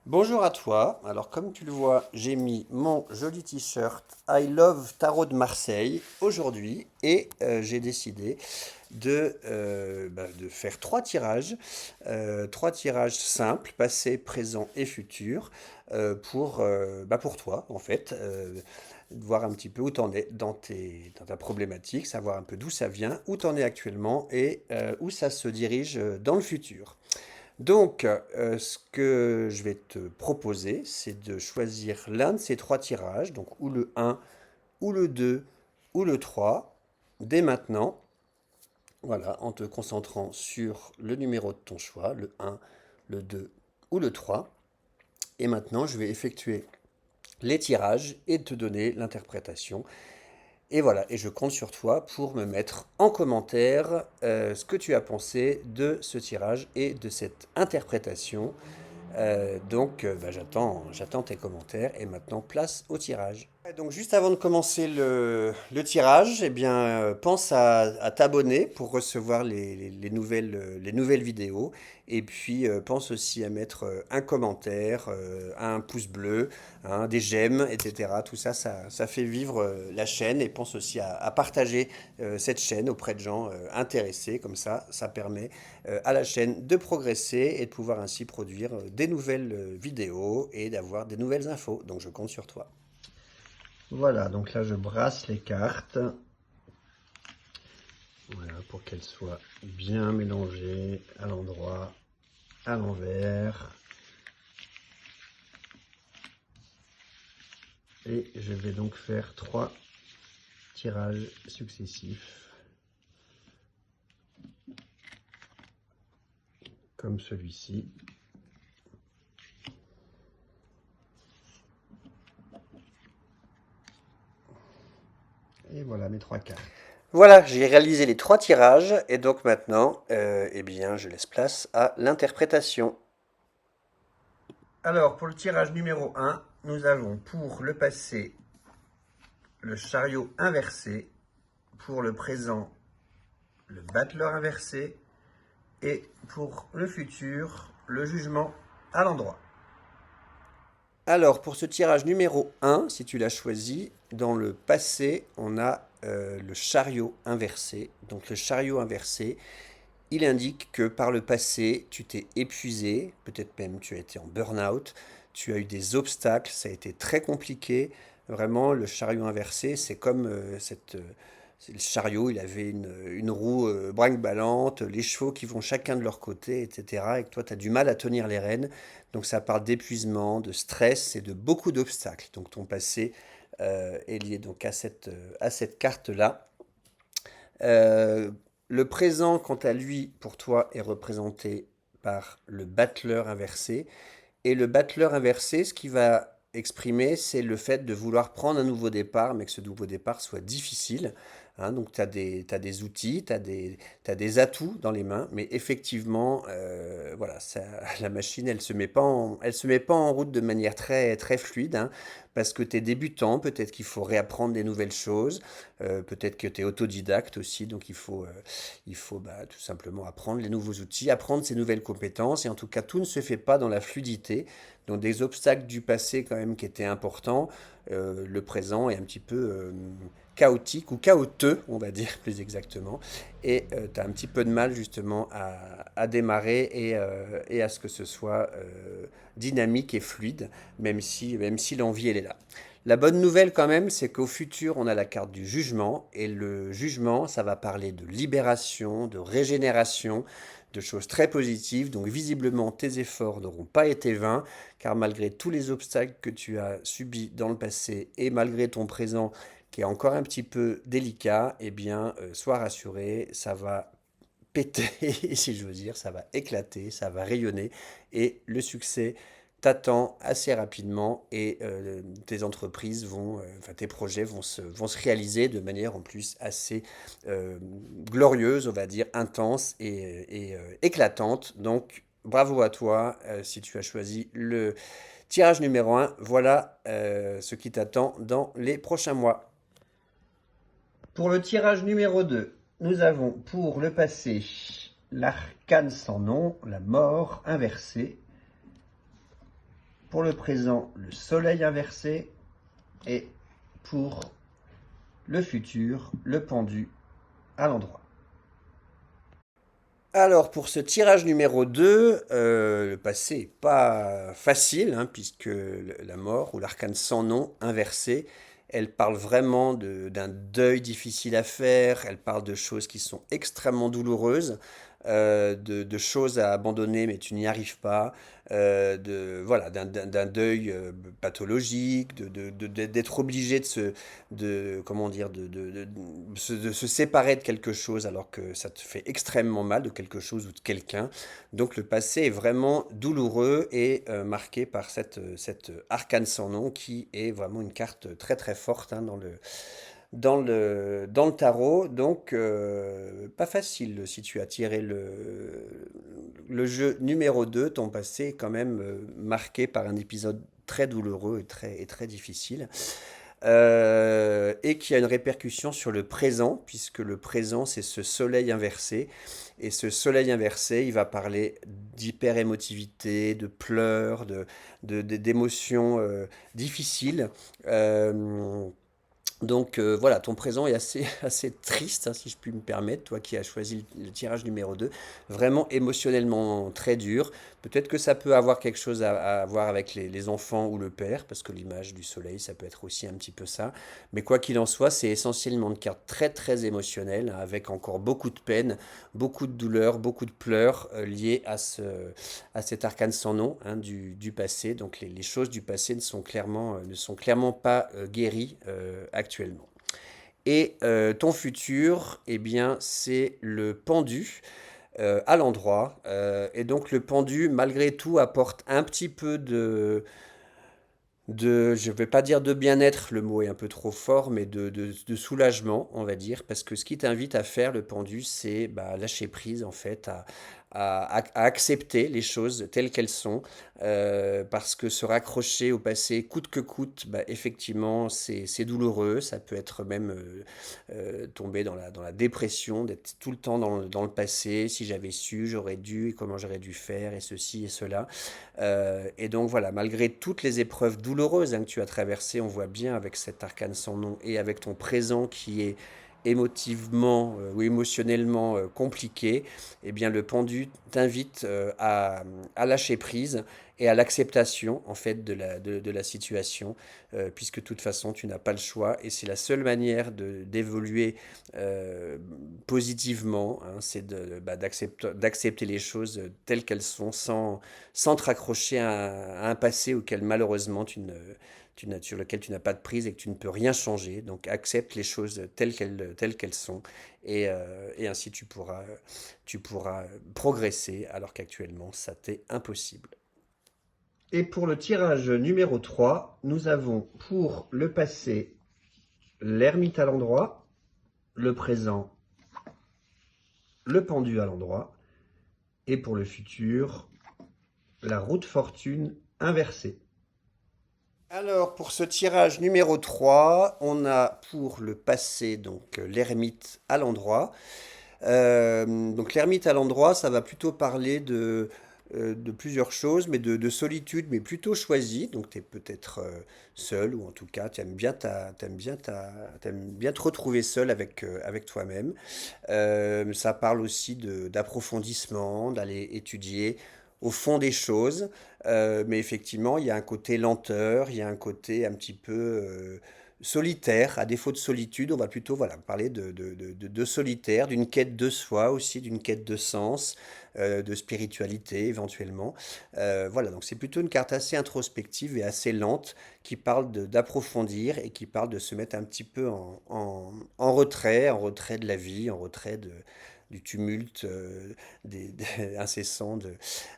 Bonjour à toi. Alors comme tu le vois, j'ai mis mon joli t-shirt I Love Tarot de Marseille aujourd'hui et j'ai décidé de faire trois tirages simples, passé, présent et futur, pour toi en fait. De voir un petit peu où t'en es dans ta problématique, savoir un peu d'où ça vient, où t'en es actuellement et où ça se dirige dans le futur. Donc, ce que je vais te proposer, c'est de choisir l'un de ces trois tirages, donc ou le un, ou le 2, ou le 3, dès maintenant, voilà, en te concentrant sur le numéro de ton choix, le un, le 2 ou le 3. Et maintenant, je vais effectuer les tirages et te donner l'interprétation. Et voilà, et je compte sur toi pour me mettre en commentaire ce que tu as pensé de ce tirage et de cette interprétation. J'attends tes commentaires et maintenant place au tirage. Donc juste avant de commencer le tirage, eh bien, pense à t'abonner pour recevoir les nouvelles vidéos. Et puis pense aussi à mettre un commentaire, un pouce bleu, hein, des j'aime, etc. Tout ça, ça fait vivre la chaîne. Et pense aussi à partager cette chaîne auprès de gens intéressés. Comme ça permet à la chaîne de progresser et de pouvoir ainsi produire des nouvelles vidéos et d'avoir des nouvelles infos. Donc je compte sur toi. Voilà, donc là je brasse les cartes. Voilà, pour qu'elles soient bien mélangées à l'endroit, à l'envers. Et je vais donc faire trois tirages successifs, comme celui-ci. Et voilà mes trois cartes. Voilà, j'ai réalisé les trois tirages et donc maintenant, eh bien, je laisse place à l'interprétation. Alors, pour le tirage numéro un, nous avons pour le passé le chariot inversé, pour le présent le battleur inversé et pour le futur le jugement à l'endroit. Alors, pour ce tirage numéro un, si tu l'as choisi, dans le passé, on a le chariot inversé. Donc, le chariot inversé, il indique que par le passé, tu t'es épuisé, peut-être même tu as été en burn-out, tu as eu des obstacles, ça a été très compliqué. Vraiment, le chariot inversé, c'est comme le chariot, il avait une roue brinque-ballante, les chevaux qui vont chacun de leur côté, etc. Et que toi, tu as du mal à tenir les rênes. Donc ça parle d'épuisement, de stress et de beaucoup d'obstacles. Donc ton passé est lié donc à cette carte-là. Euh, le présent, quant à lui, pour toi, est représenté par le battleur inversé. Et le battleur inversé, ce qui va exprimer, c'est le fait de vouloir prendre un nouveau départ, mais que ce nouveau départ soit difficile. Hein, donc t'as des outils, t'as des atouts dans les mains, mais effectivement, voilà, ça, la machine, elle se met pas en route de manière très fluide, hein, parce que tu es débutant, peut-être qu'il faut réapprendre des nouvelles choses, peut-être que tu es autodidacte aussi, donc il faut tout simplement apprendre les nouveaux outils, apprendre ces nouvelles compétences, et en tout cas, tout ne se fait pas dans la fluidité. Donc des obstacles du passé quand même qui étaient importants, le présent est un petit peu chaotique ou chaotique, on va dire plus exactement, et tu as un petit peu de mal justement à démarrer et à ce que ce soit dynamique et fluide, même si l'envie elle est là. La bonne nouvelle quand même, c'est qu'au futur, on a la carte du jugement, et le jugement, ça va parler de libération, de régénération, de choses très positives. Donc visiblement, tes efforts n'auront pas été vains, car malgré tous les obstacles que tu as subis dans le passé et malgré ton présent qui est encore un petit peu délicat, eh bien, sois rassuré, ça va péter, si je veux dire, ça va éclater, ça va rayonner, et le succès t'attend assez rapidement, et tes entreprises enfin tes projets vont se réaliser de manière en plus assez glorieuse, on va dire, intense et éclatante. Donc bravo à toi si tu as choisi le tirage numéro un. Voilà ce qui t'attend dans les prochains mois. Pour le tirage numéro 2, nous avons pour le passé l'arcane sans nom, la mort inversée. pour le présent, le soleil inversé, et pour le futur, le pendu à l'endroit. Alors pour ce tirage numéro 2, le passé n'est pas facile, hein, puisque la mort ou l'arcane sans nom inversé, elle parle vraiment d'un deuil difficile à faire, elle parle de choses qui sont extrêmement douloureuses, de choses à abandonner mais tu n'y arrives pas, voilà, d'un deuil pathologique, d'être obligé comment dire, de se séparer de quelque chose alors que ça te fait extrêmement mal, de quelque chose ou de quelqu'un. Donc le passé est vraiment douloureux et marqué par cette arcane sans nom qui est vraiment une carte très très forte, hein, dans le tarot. Donc pas facile si tu as tiré le jeu numéro 2. Ton passé est quand même marqué par un épisode très douloureux et très difficile, et qui a une répercussion sur le présent, puisque le présent, c'est ce soleil inversé. Et ce soleil inversé, il va parler d'hyper-émotivité, de pleurs, d'émotions difficiles. Euh, donc voilà, ton présent est assez, assez triste, hein, si je puis me permettre, toi qui as choisi le tirage numéro 2, vraiment émotionnellement très dur. Peut-être que ça peut avoir quelque chose à voir avec les enfants ou le père, parce que l'image du soleil, ça peut être aussi un petit peu ça. Mais quoi qu'il en soit, c'est essentiellement une carte très très émotionnelle, hein, avec encore beaucoup de peine, beaucoup de douleur, beaucoup de pleurs liés à cet arcane sans nom, hein, du passé. Donc les choses du passé ne sont clairement pas guéries actuellement. Et ton futur, eh bien, c'est le pendu à l'endroit. Et donc le pendu, malgré tout, apporte un petit peu je ne vais pas dire de bien-être, le mot est un peu trop fort, mais de soulagement, on va dire, parce que ce qui t'invite à faire, le pendu, c'est bah, lâcher prise, en fait, à accepter les choses telles qu'elles sont, parce que se raccrocher au passé, coûte que coûte, bah, effectivement, c'est douloureux, ça peut être même tomber dans la dépression, d'être tout le temps dans le passé, si j'avais su, j'aurais dû, et comment j'aurais dû faire, et ceci et cela. Et donc voilà, malgré toutes les épreuves douloureuses, hein, que tu as traversées, on voit bien avec cet arcane sans nom et avec ton présent qui est émotivement ou émotionnellement compliqué, eh bien le pendu t'invite à lâcher prise et à l'acceptation en fait de la situation, puisque de toute façon tu n'as pas le choix et c'est la seule manière d'évoluer positivement, hein, c'est d'accepter les choses telles qu'elles sont sans te raccrocher à un passé auquel malheureusement sur lequel tu n'as pas de prise et que tu ne peux rien changer. Donc accepte les choses telles qu'elles sont et ainsi tu pourras progresser alors qu'actuellement ça t'est impossible. Et pour le tirage numéro 3, nous avons pour le passé l'ermite à l'endroit, le présent le pendu à l'endroit, et pour le futur la roue de fortune inversée. Alors, pour ce tirage numéro 3, on a pour le passé donc l'ermite à l'endroit. Donc l'ermite à l'endroit, ça va plutôt parler de plusieurs choses, mais de solitude, mais plutôt choisie. Donc tu es peut-être seul, ou en tout cas t'aimes bien te retrouver seul avec toi-même. Ça parle aussi d'approfondissement, d'aller étudier au fond des choses. Mais effectivement, il y a un côté lenteur, il y a un côté un petit peu solitaire. À défaut de solitude, on va plutôt voilà, parler de solitaire, d'une quête de soi aussi, d'une quête de sens, de spiritualité éventuellement. Voilà, donc c'est plutôt une carte assez introspective et assez lente qui parle d'approfondir et qui parle de se mettre un petit peu en retrait de la vie, en retrait du tumulte incessant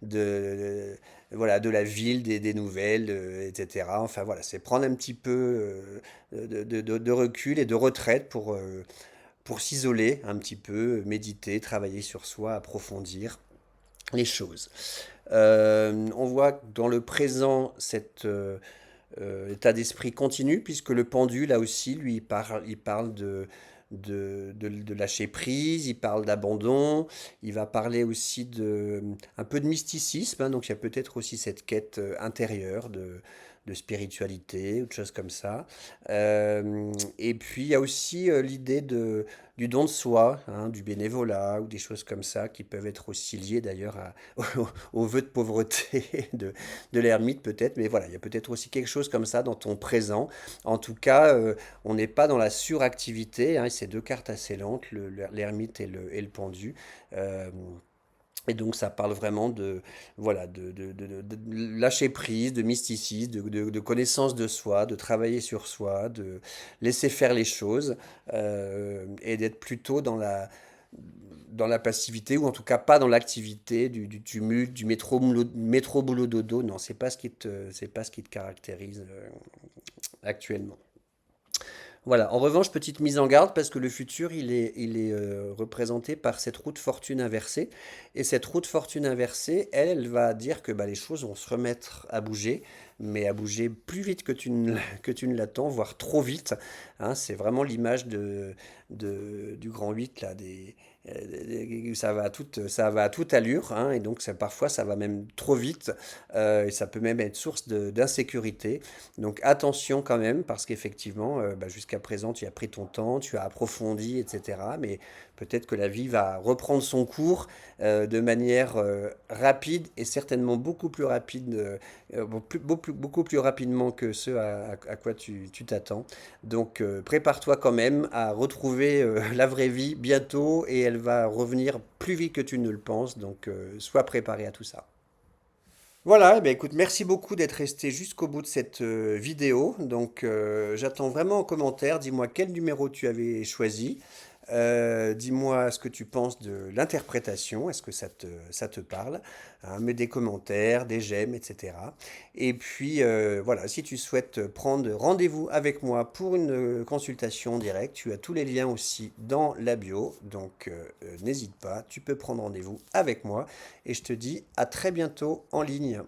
de, voilà, de la ville, des nouvelles, etc. Enfin voilà, c'est prendre un petit peu de recul et de retraite pour s'isoler un petit peu, méditer, travailler sur soi, approfondir les choses. On voit que dans le présent, cet état d'esprit continue, puisque le pendu, là aussi, lui, il parle de lâcher prise, il parle d'abandon, il va parler aussi un peu de mysticisme, hein, donc il y a peut-être aussi cette quête intérieure de spiritualité ou de choses comme ça. Et puis il y a aussi l'idée du don de soi, hein, du bénévolat ou des choses comme ça qui peuvent être aussi liées d'ailleurs au vœu de pauvreté de l'ermite peut-être, mais voilà, il y a peut-être aussi quelque chose comme ça dans ton présent. En tout cas, on n'est pas dans la suractivité, hein, ces deux cartes assez lentes, l'ermite et le pendu. Euh, et donc ça parle vraiment de, voilà, de lâcher prise, de mysticisme, de connaissance de soi, de travailler sur soi, de laisser faire les choses et d'être plutôt dans la passivité ou en tout cas pas dans l'activité du tumulte, du métro boulot dodo. Non, c'est pas ce qui te caractérise actuellement. Voilà. En revanche, petite mise en garde parce que le futur, il est représenté par cette roue de fortune inversée. Et cette roue de fortune inversée, elle va dire que bah, les choses vont se remettre à bouger, mais à bouger plus vite que tu ne l'attends, voire trop vite. Hein, c'est vraiment l'image du grand 8 là, ça va à toute allure, hein, et donc parfois ça va même trop vite, et ça peut même être source d'insécurité. Donc attention quand même, parce qu'effectivement, bah, jusqu'à présent, tu as pris ton temps, tu as approfondi, etc. Mais peut-être que la vie va reprendre son cours de manière rapide et certainement beaucoup plus rapide, beaucoup plus rapidement que ce à quoi tu t'attends. Donc prépare-toi quand même à retrouver la vraie vie bientôt et elle va revenir plus vite que tu ne le penses. Donc sois préparé à tout ça. Voilà, eh ben écoute, merci beaucoup d'être resté jusqu'au bout de cette vidéo. Donc, j'attends vraiment en commentaire. Dis-moi quel numéro tu avais choisi. Dis-moi ce que tu penses de l'interprétation. Est-ce que ça te parle? Hein, mets des commentaires, des j'aime, etc. Et puis, voilà, si tu souhaites prendre rendez-vous avec moi pour une consultation directe, tu as tous les liens aussi dans la bio. Donc, n'hésite pas, tu peux prendre rendez-vous avec moi. Et je te dis à très bientôt en ligne.